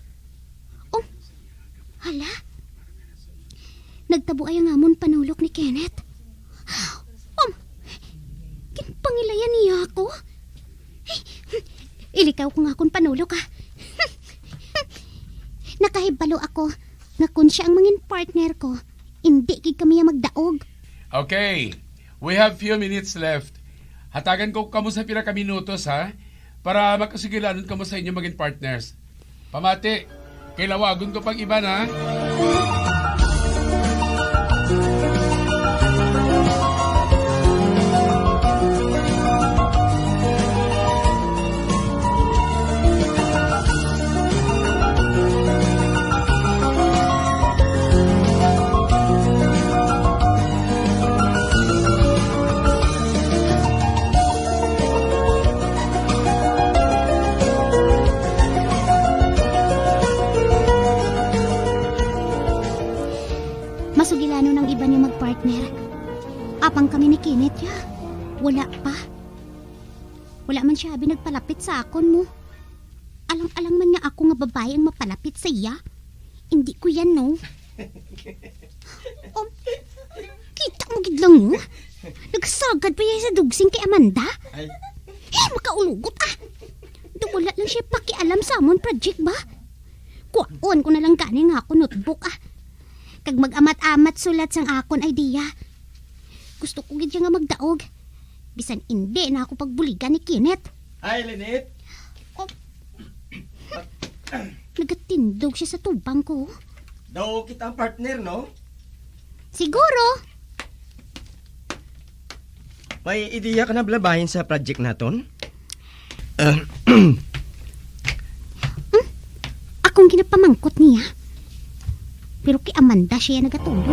Hala, nagtabo ay ang amon panulok ni Kenneth. Kinpangilayan niya ako. Ilikaw ko nga akong panulok, ha. Nakahibalo ako nga kung siya ang mangin partner ko, hindi gid kami magdaog. Okay, we have few minutes left. Hatagan ko kamo sa pila ka minutos, ha, para makasigilanon kamo sa inyo maging partners. Pamati. Kailawagon ko pang iba na. partner. Apang kami ni Kenneth ya. Wala pa. Wala man siya nagpalapit sa akon mo. Alang-alang man nga ako nga babae ang mapalapit sa iya. Hindi ko yan, no? Oh, kita mo gid lang, no? Nagsagad pa yan sa dugsing kay Amanda. Makaulugot, ah. Wala lang siya pakialam sa amon project ba? Kuwaon ko na lang gani nga ako notebook, ah. Kag mag-amat-amat sulat sang akon idea. Gusto ko gid siya nga magdaog. Bisan hindi na ako pagbuligan ni Kenneth. Hi, Lynette. Oh. Nagatindog siya sa tubang ko. Daw kita ang partner, no? Siguro. May ideya ka na blabahin sa project naton? Akong ginapamangkot niya. Pero kay Amanda siya nagatulog.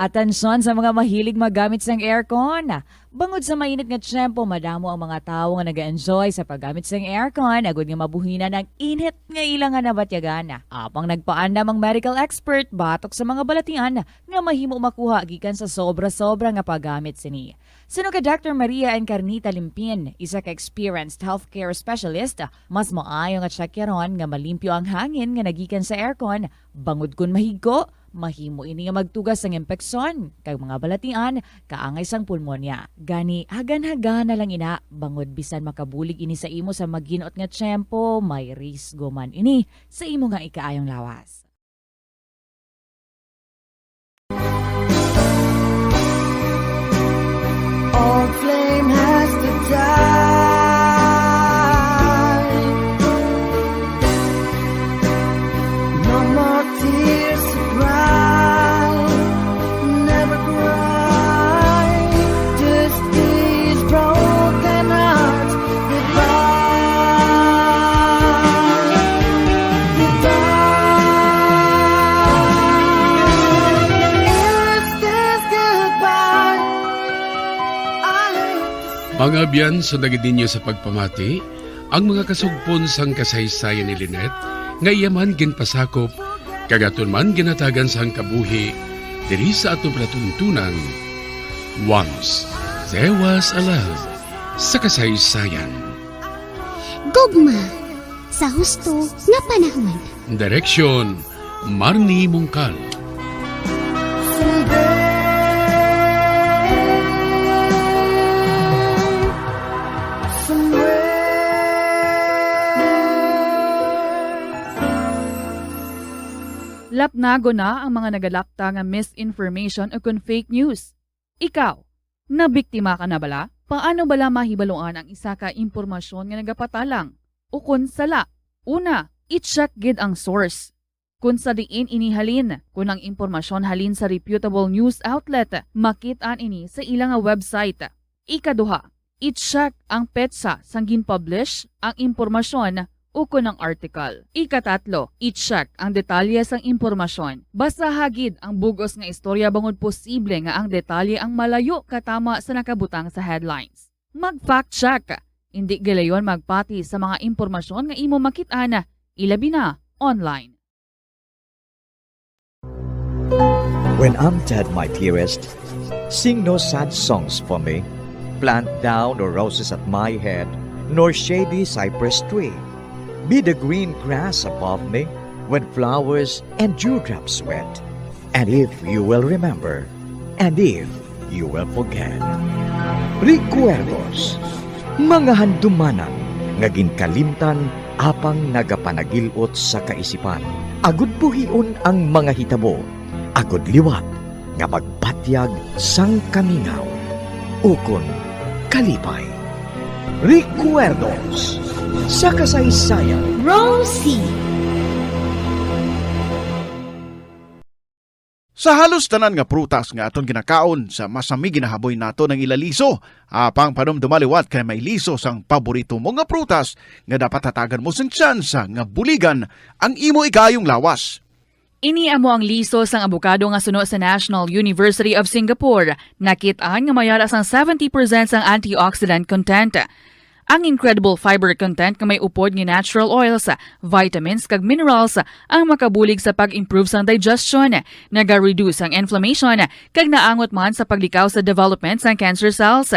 Atensyon sa mga mahilig magamit sang aircon. Bangod sa mainit nga tiyempo, madamo ang mga tao nga nag-enjoy sa paggamit sang aircon, agud nga mabuhina ng init nga ilang nga nabatyagan. Apang nagpaandam ang medical expert batok sa mga balatian nga mahimo makuha gikan sa sobra-sobra nga paggamit sini. Sino ka Dr. Maria Encarnita Limpin, isa ka experienced healthcare specialist, mas maayo nga tsakyaron nga malimpyo ang hangin nga nagikan sa aircon, bangod kun mahigo, mahimo ini nga magtugas ng impeksyon kag mga balatian kaangay sang pulmonya. Gani hagan-hagan na lang ina bangod bisan makabulig ini sa imo sa maginot nga tiyempo, may risgo man ini sa imo nga ikaayong lawas. Old flame has to die. No more tears to cry. Never cry. Just these broken hearts goodbye. Goodbye. Is this goodbye? Mga biyan sa nagidinyo sa pagpamati, ang mga kasugpon sang kasaysayan ni Lynette, nga iyaman ginpasakop, kagaton man ginatagan sang kabuhi, diri sa atong palatuntunan. Once, there was a love sa kasaysayan. Gugma. Sa husto nga panahon. Direksyon, Marnie Mungkal. Lapnago na ang mga nagalapta nga misinformation o kun fake news. Ikaw, nabiktima ka na bala? Paano bala mahibaluan ang isa ka impormasyon nga nagapatalang? O kun sala? Una, i-check gid ang source. Kung sa diin inihalin, kung ang impormasyon halin sa reputable news outlet, makitaan ini sa ilang nga website. Ikaduha, i-check ang petsa sang gin-publish ang impormasyon o kun ang article. Ikatatlo, i-check ang detalye sang impormasyon. Basta hagid ang bugos nga istorya bangod posible nga ang detalye ang malayo katama sa nakabutang sa headlines. Mag-fact check. Hindi galayon magpati sa mga impormasyon nga imo makitaan, ilabi na online. When I'm dead, my dearest, sing no sad songs for me. Plant down no roses at my head, nor shady cypress tree. Be the green grass above me when flowers and dewdrops wet. And if you will remember, and if you will forget. Recuerdos, mga handumanan, nga ginkalimtan apang nagapanagilot sa kaisipan. Agud buhion ang mga hitabo, agud liwat, nga magpatyag sang kamingaw. Ukon kalipay. Recuerdos sa kasaysayan. Rosie. Sa halos tanan nga prutas nga aton ginakaon sa masami ginahaboy nato ng ilaliso. Apang panom dumaliwat kay may liso sang paborito mo nga prutas nga dapat hatagan mo sang tsansa nga buligan ang imo ikayong lawas. Ini amo ang liso sang abukado nga suno sa National University of Singapore. Nakitaan nga mayara sang 70% sang antioxidant content. Ang incredible fiber content nga may upod nga natural oils, vitamins kag minerals ang makabulig sa pag-improve sa digestion, naga-reduce ang inflammation kag naangot man sa paglikaw sa development sa cancer cells.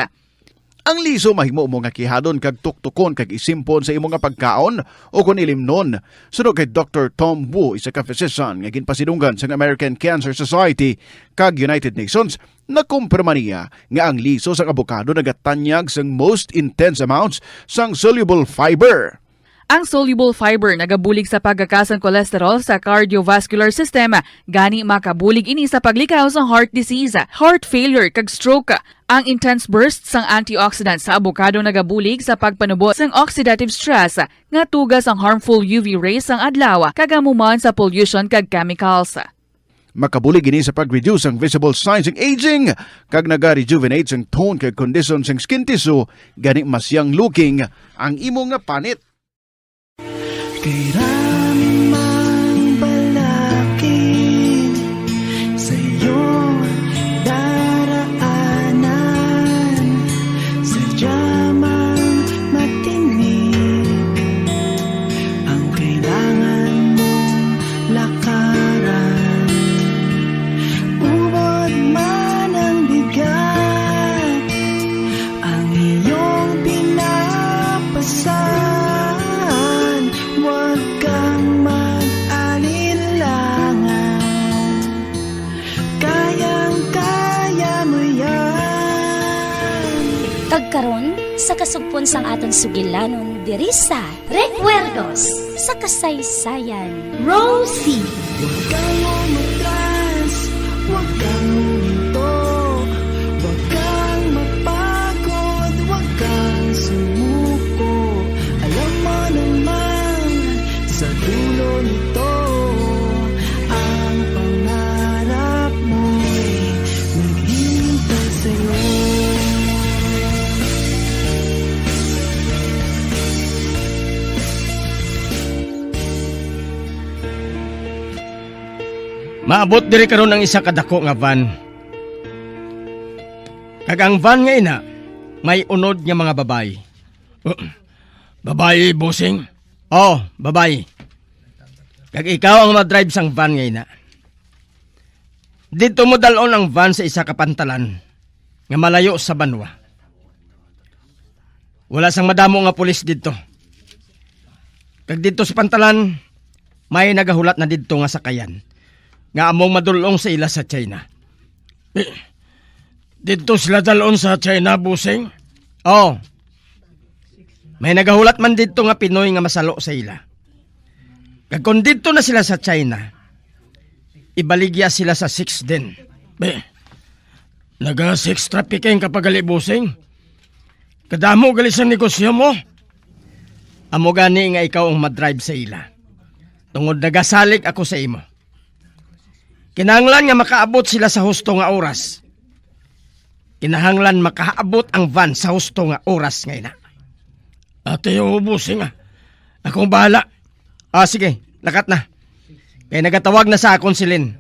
Ang liso mahimo mo nga kihadon kag tuktukon kag isimpon sa imong nga pagkaon o kun ilimnon. Sunod kay Dr. Tom Wu, isa ka physician nga ginpasidunggan sa American Cancer Society kag United Nations, nakumpirma niya nga ang liso sa avocado nagatanyag sang most intense amounts sang soluble fiber. Ang soluble fiber nagabulig sa pagkakasang kolesterol sa cardiovascular system, gani makabulig ini sa paglikaw sa heart disease, heart failure kag stroke. Ang intense bursts sang antioxidants sa avocado nagabulig sa pagpanubo sang oxidative stress nga tugas ang harmful UV rays sang adlaw kagamuman sa pollution kag chemicals. Makabulig ini sa pag-reduce ang visible signs ng aging kag naga-rejuvenate ang tone kag condition sang skin tissue, gani mas young looking ang imo nga panit. Kailangan mang balakid sa'yo daraanan, sadya mang matinig ang kailangan mong lakaran. Ubod man ang bigat ang iyong pinapasan. Huwag kang mag-alilangan, kayang-kaya mo yan. Kagkaron sa kasugpon sang aton sugilanon diri sa Recuerdos sa kasaysayan. Rosie. Huwag kang umatras, huwag kang huminto, huwag kang mapagod, huwag kang sumuko. Alam mo naman sa dulo nito, ang pangarap mo'y naghihintay sa'yo. Maabot diri karon ang isa kadako nga van. Kag ang van nga ina may unod nga mga babay. Babae, bossing? Oh, babae. Kag ikaw ang madrive sang van nga ina. Dito mo dalon ang van sa isa ka pantalan nga malayo sa banwa. Wala sang madamo nga pulis dito. Kag dito sa pantalan, may nagahulat na dito nga sakayan nga among madulong sa ila sa China. Dito sila dalon sa China, busing? Oh. May nagahulat man dito nga Pinoy nga masalo sa ila. Kag kung dito na sila sa China, ibaligya sila sa 6 din. Naga-6 trafficking kapag gali, busing? Kadamo gali sa negosyo mo? Amo gani nga ikaw ang madrive sa ila. Tungod nagasalig ako sa imo. Kinahanglan nga makaabot sila sa husto nga oras. Kinahanglan makaabot ang van sa husto nga oras nga ina. Ate, ubusing nga. Akong bahala. Sige, lakat na. Kaya nagatawag na sa akon si Lynn.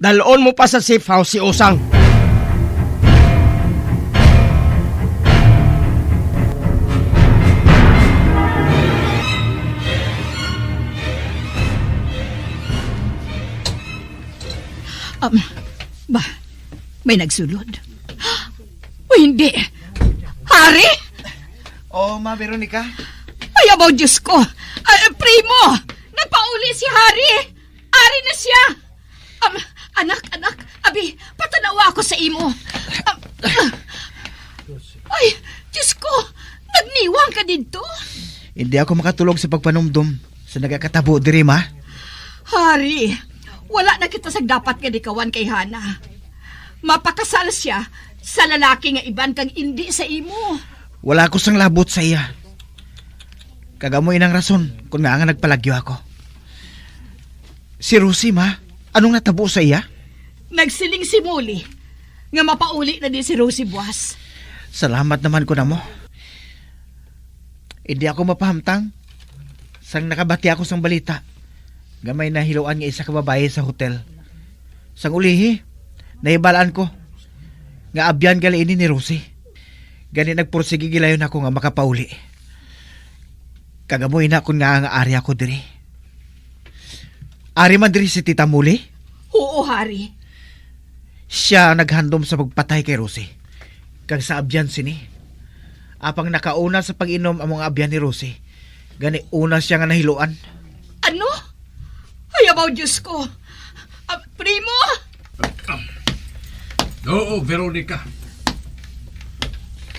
Dalon mo pa sa safe house si Usang. May nagsulod. O hindi. Hari? Oh, Ma Veronica. Ay, abaw, Diyos ko. Primo, nagpauli si Hari. Ari na siya. Anak, abi, patanawa ako sa imo. Ay, Diyos ko, nagniwang ka dito. Hindi ako makatulog sa pagpanumdum sa nagakatabo diri, Ma. Hari, wala na kita sa dapat nga dikawan kay Hana. Mapakasal siya sa lalaki nga iban kang hindi sa imo. Wala ko sang labot sa iya. Kagamoy ng rason kung nga nagpalagyo ako. Si Rosie, Ma, anong natabo sa iya? Nagsiling si Muli nga mapauli na din si Rosie buwas. Salamat naman ko na mo. Hindi ako mapahamtang. Sang nakabati ako sang balita. Gamay na hiluan nga isa ka babae sa hotel. Sang ulihi, nahibalaan ko nga abyan gali ini ni Rosie. Gani nagpursige gilayon ako nga makapauli. Kagamoy na akong nga ari ako diri. Ari man diri si Tita Muli? Oo, Hari. Siya ang naghandom sa pagpatay kay Rosie. Kag sa abyan sini. Apang nakauna sa pag-inom ang mga abyan ni Rosie. Gani una siya nga nahiluan. Ano? Ay, abaw, Diyos ko. Primo! Oo, Veronica.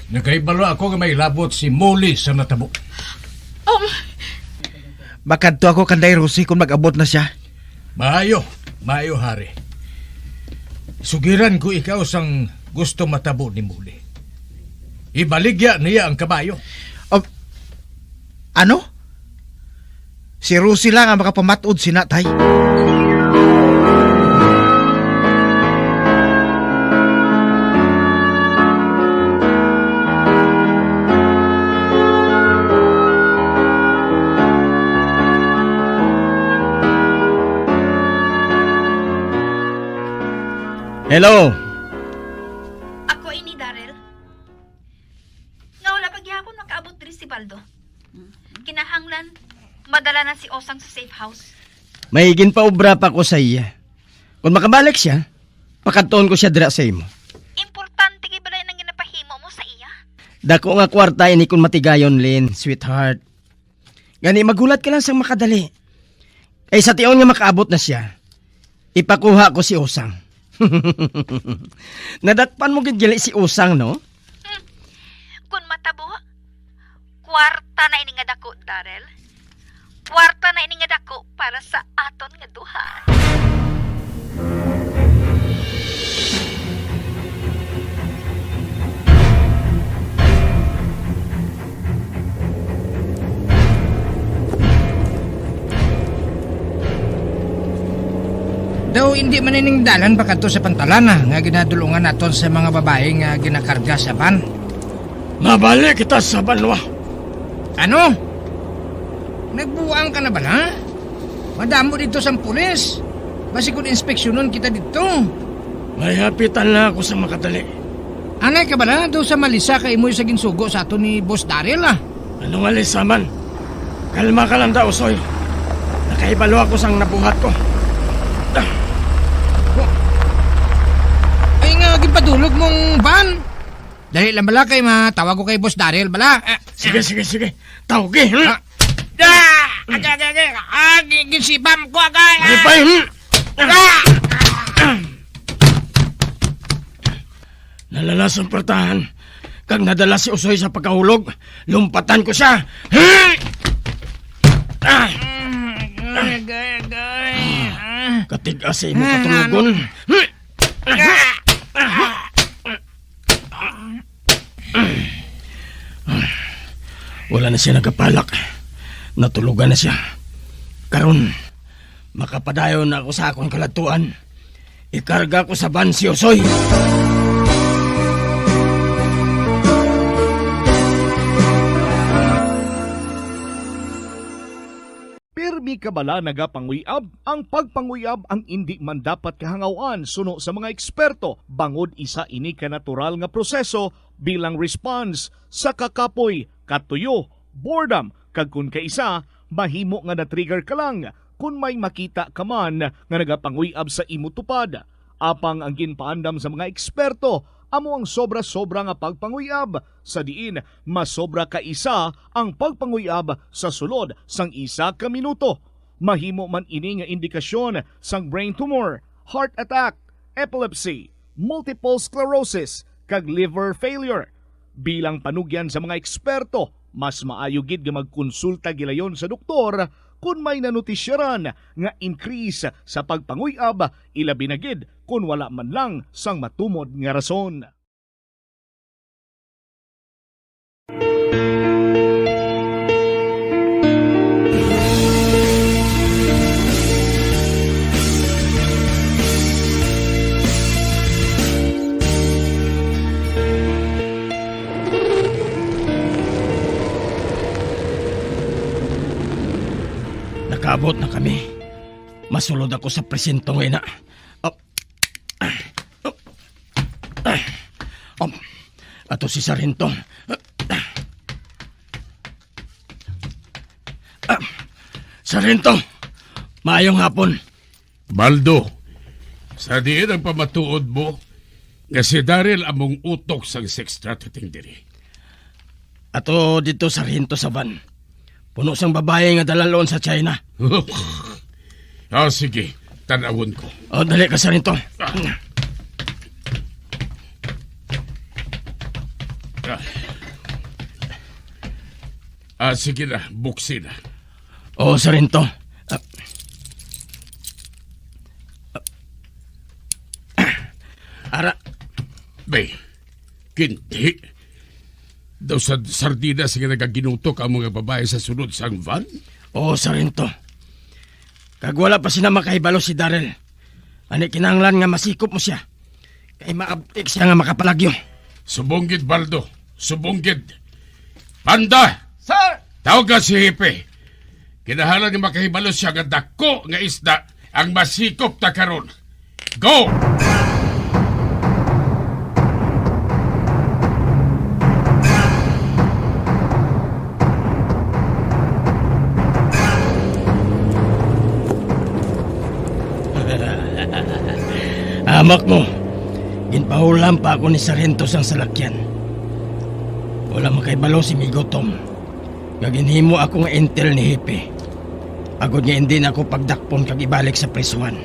Nagaibalo ako nga may labot si Molly sa natabo. Makadto ako kanday Rosie kung mag-abot na siya. Maayo, Hari. Sugiran ko ikaw sang gusto matabo ni Molly. Ibaligya niya ang kabayo. Ano? Si Rosie lang ang makapamatod si Natay. Hello. Ako ini, Darrell. Nga wala pagyapon makaabot diri si Baldo. Kinahanglan, madala na si Osang sa safe house. Mahigin pa obra pa ko sa iya. Kung makabalik siya, pakatuon ko siya dira sa imo. Importante kay balay nang ginapahimo mo sa iya. Dako nga kwarta ini kung matigayon, Lynn, sweetheart. Gani magulat ka lang sang makadali. Ay sa tiyon nga makaabot na siya, ipakuha ko si Osang. Nadakpan mo gidjali si Osang, no? Kung matabo, kwarta na ini nga dako, Darrell. Kwarta na ini nga dako para sa aton nga duha. Daw hindi manining dalan pa kadto sa pantalana nga ginadulungan naton sa mga babae nga ginakarga sa van. Mabalik kita sa banwa. Ano? Nagbuang ka na ba na? Madamo dito sa pulis. Basi kung inspeksyonon kita dito. May hapitan na ako sa makadali. Anay ka ba na? Daw sa malisa ka imoy sa ginsugo sa ato ni Boss Darrell ah. Anong malisa man? Kalma ka lang daw, Soy. Nakaibalo ako sang nabuhat ko. Ay nga, gipadulog mong van. Dali lang bala kay matawag ko kay Boss Darrell bala. Sige. Tawag Ginsipam ko agay. Gipay, Nalalas ang pertahan. Kag nadala si Usoy sa pagkahulog, lumpatan ko siya. Katigas mo katulugon. Wala na siya nagapalak. Natulugan na siya. Karon, makapadayon na ako sa akong kalatuan. Ikarga ko sa van si Usoy. Pirmi kabala nagapanguyab, ang pagpanguyab ang hindi man dapat kahangawan suno sa mga eksperto bangod isa ini ka natural nga proseso bilang response sa kakapoy, katuyo, boredom kag kun kaisa mahimo nga na-trigger ka lang kung may makita ka man nga nagapanguyab sa imo tupad. Apang ang ginpaandam sa mga eksperto amo ang sobra-sobra nga pagpanguyab sa diin masobra ka isa ang pagpanguyab sa sulod sang isa ka minuto. Mahimo man ini nga indikasyon sang brain tumor, heart attack, epilepsy, multiple sclerosis kag liver failure. Bilang panugyan sa mga eksperto, mas maayo gid nga magkonsulta gilayon sa doktor kung may nanutisyaran nga increase sa pagpanguyab, ilabi na gid kung wala man lang sang matumod nga rason. Nakaabot na kami. Masulod ako sa presinto ngayon na. Ato si Sargento. Sargento, maayong hapon. Baldo, sa diin ang pamatuod mo nga si Daryl among utok sang sex trafficking diri. Ato dito Sargento sa van. Puno sang babae nga dalaloon sa China. Sige, tanawon ko. Dali ka Sargento. Sige na, buksin na. Sargento. Ara. Bay, kinti. Daw sa sardinas nga nagaginutok ang mga babae sa sunod sang van? Sargento. Kag wala pa sina makahibalo si Daryl. Ani kinahanglan nga masikop mo siya. Kay maabtik siya nga makapalagyo. Subunggid, Baldo. Subunggid. Panda! Sir! Tawag ka si Hipe. Kinahanglan nga makahibalo siya nga dako nga isda ang masikop ta karon. Go! Amak mo, ginpahulam pa ako ni Sargento sang salakyan. Wala makaibalo si Migotom. Gaginhimo ako nga intel ni Hipe. Agod nga hindi na ako pagdakpon kag ibalik sa prisuhan.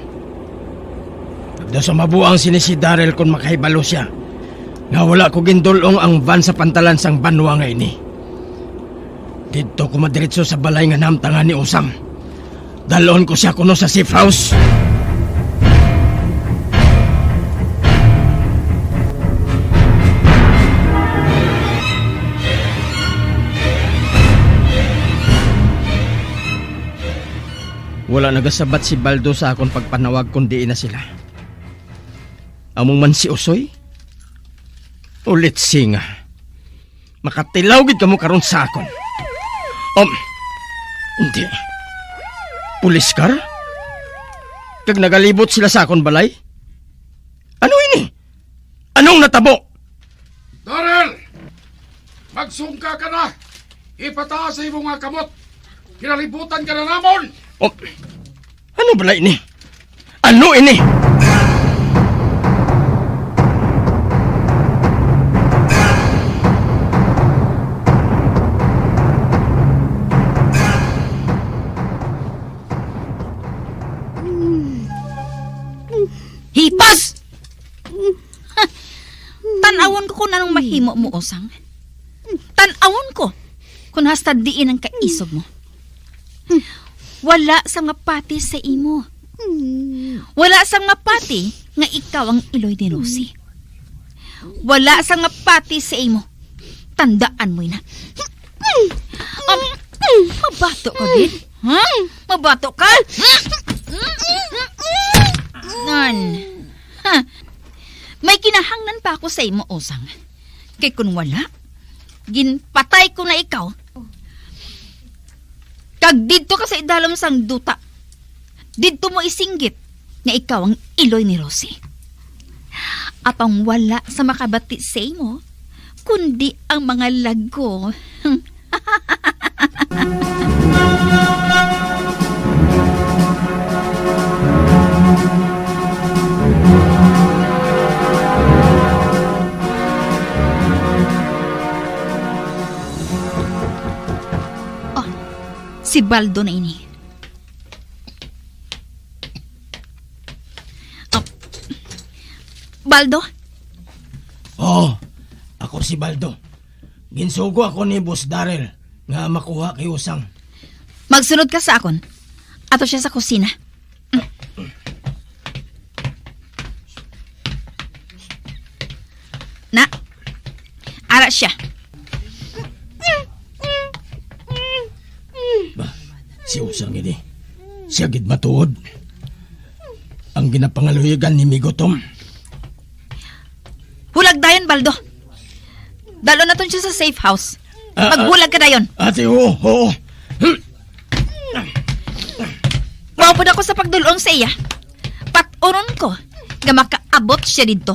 Pagda sa mabuang sini si Daryl kung makahibalo siya, nga wala ko gindulong ang van sa pantalan sang banwa nga ini. Dito ko madiretso sa balay nga namtangan ni Usam. Dalon ko siya kuno sa safe house. Wala nagasabat si Baldo sa akong pagpanawag kundi na sila. Among man si Usoy? Ulit singa. Makatilaw gid kamo karon sa akon. Hindi. Pulis car? Kag nagalibot sila sa akon balay? Ano ini? Anong natabo? Daryl! Magsungka ka na! Ipataas sa imong nga kamot! Kinalibutan ka na namon! Ano bala ini? Ano ini? Hipas! Tanawon ko kung anong mahimo mo, Osang. Tanawon ko kung hasta diin ang kaisog mo. Wala sa nga pati sa imo. Wala sa nga pati nga ikaw ang iloy ni Rosie. Wala sa nga pati sa imo. Tandaan mo na. Mabato ka din? Ha? Mabato ka? Nan. Ha? May kinahanglan pa ako sa imo, Osang. Kay kung wala, ginpatay ko na ikaw. Kag dito ka sa idalom sang duta. Dito mo isinggit na ikaw ang iloy ni Rosie. Apang wala sa makabati sa imo, kundi ang mga lago. Si Baldo na ini. Baldo? Ako si Baldo. Ginsugo ako ni Boss Daryl nga makuha kay Usang. Magsunod ka sa akon. Ato siya sa kusina. Na, ara siya. Si Usang ini, siya gid matuod. Ang ginapangaluyagan ni Migotom. Hulag dayon, Baldo. Dalo na siya sa safe house. Maghulag ka dayon. Ate, oo. Mawapod ako sa pagdulong sa iya. Paturon ko nga makaabot siya dito.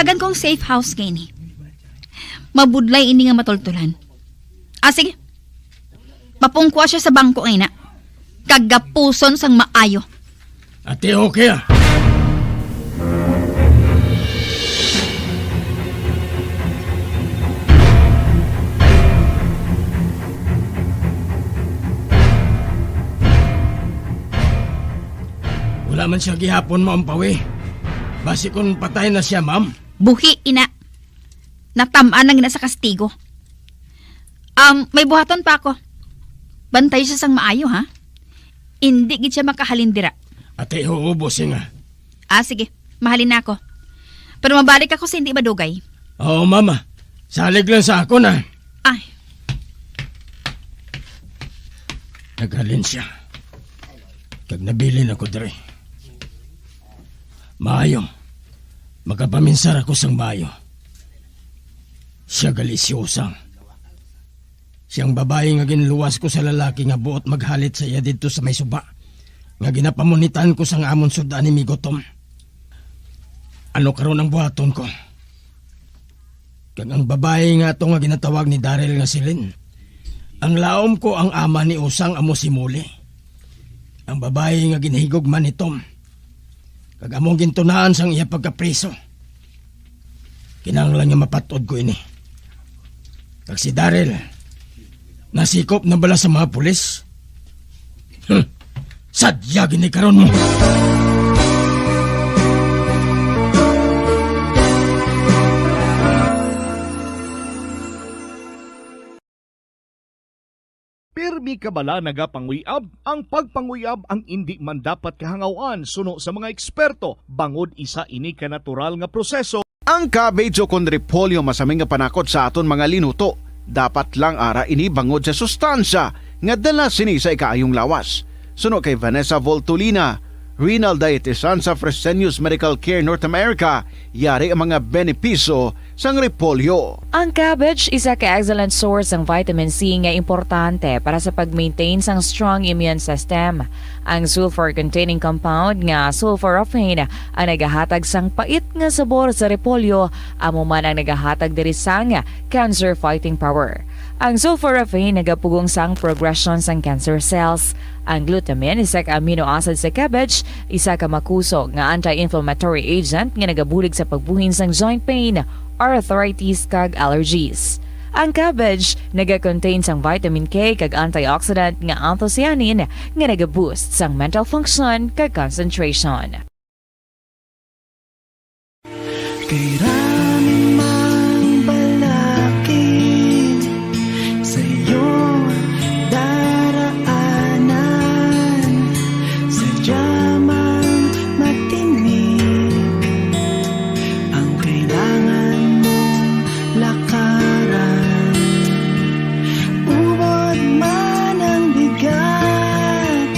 Gidagan kong safe house gani. Mabudlay ini nga matultulan. Sige. Mapungkwa siya sa bangko ay na. Kagapuson sang maayo. Ate, okay ah. Wala man siya gihapon, Ma'am Pawi. Basi kung patay na siya, ma'am. Buhi, ina. Natamaan lang ina sa kastigo. May buhaton pa ako. Bantay siya sang maayo, ha? Hindi gid siya makahalindira. Ate, huubosing ah. Sige. Mahalin na ako. Pero mabalik ako sa hindi madugay. Oo, mama. Salig lang sa ako na. Ay. Naghalin siya. Kag nabilin ako dere. Maayo. Magapaminsar ako sang maayo. Siya galisyosang. Siyang babae nga ginluwas ko sa lalaki nga buot maghalit sa iya dito sa may suba. Nga ginapamunitan ko sang amon sudan ni Migotom. Ano karon ang buhaton ko? Kag ang babae nga to nga ginatawag ni Daryl nga silin. Ang laom ko ang ama ni Usang amo si Muli. Ang babae nga ginahigog man ni Tom. Kag among gintunaan sang iya pagkapreso. Kinahanglan nga mapatod ko ini. Kag si Daryl, nasikop na bala sa mga pulis? Sadya ginikaron mo. Pirmi kabala nagapanguyab, ang pagpanguyab ang hindi man dapat kahangawan suno sa mga eksperto bangod isa ini ka natural nga proseso. Ang cabbage o kun repolyo masaming nga panakot sa aton mga linuto. Dapat lang ara ini bangod sa sustansya nga dala sini sa ikaayong lawas. Suno kay Vanessa Voltolina, renal dietitian sa Fresenius Medical Care North America, yari ang mga benepisyo sang repolyo. Ang cabbage isa ka excellent source ng vitamin C nga importante para sa pag-maintain sang strong immune system. Ang sulfur-containing compound nga sulforaphane ang nagahatag sang pait nga sabor sa repolyo, amo man ang nagahatag diri sang cancer-fighting power. Ang sulforaphane nagapugong sang progression sang cancer cells. Ang glutamine, isa ka amino acid sa cabbage, isa ka makusog nga anti-inflammatory agent nga nagabulig sa pagbuhin sang joint pain, arthritis kag allergies. Ang cabbage naga-contain sang vitamin K kag antioxidant nga anthocyanin nga naga-boost sang mental function kag concentration. Kay raming mang balakid sa iyong daraanan, sadyamang matinig ang kailangan mong lakaran. Ubod man ang bigat,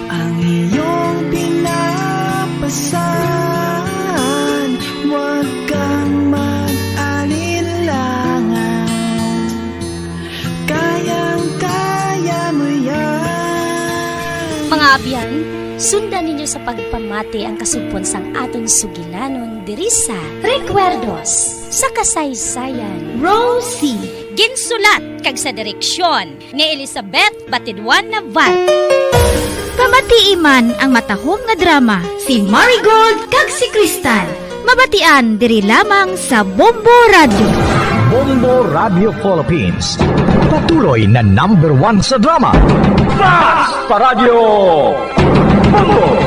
ang iyong pinapasan. Huwag kang mag-alilangan, kayang-kaya mo yan. Mga abyan, sundan ninyo sa pagpamati ang kasugpon sang aton sugilanon diri sa Recuerdos sa kasaysayan. Rosie. Ginsulat kag sa direksyon ni Elizabeth Batidwan Naval. Kamatiiman ang matahom nga drama si Marigold kag si Crystal. Mabatian diri lamang sa Bombo Radio. Bombo Radio Philippines. Patuloy na #1 sa drama. Fast pa Radio! Bombo!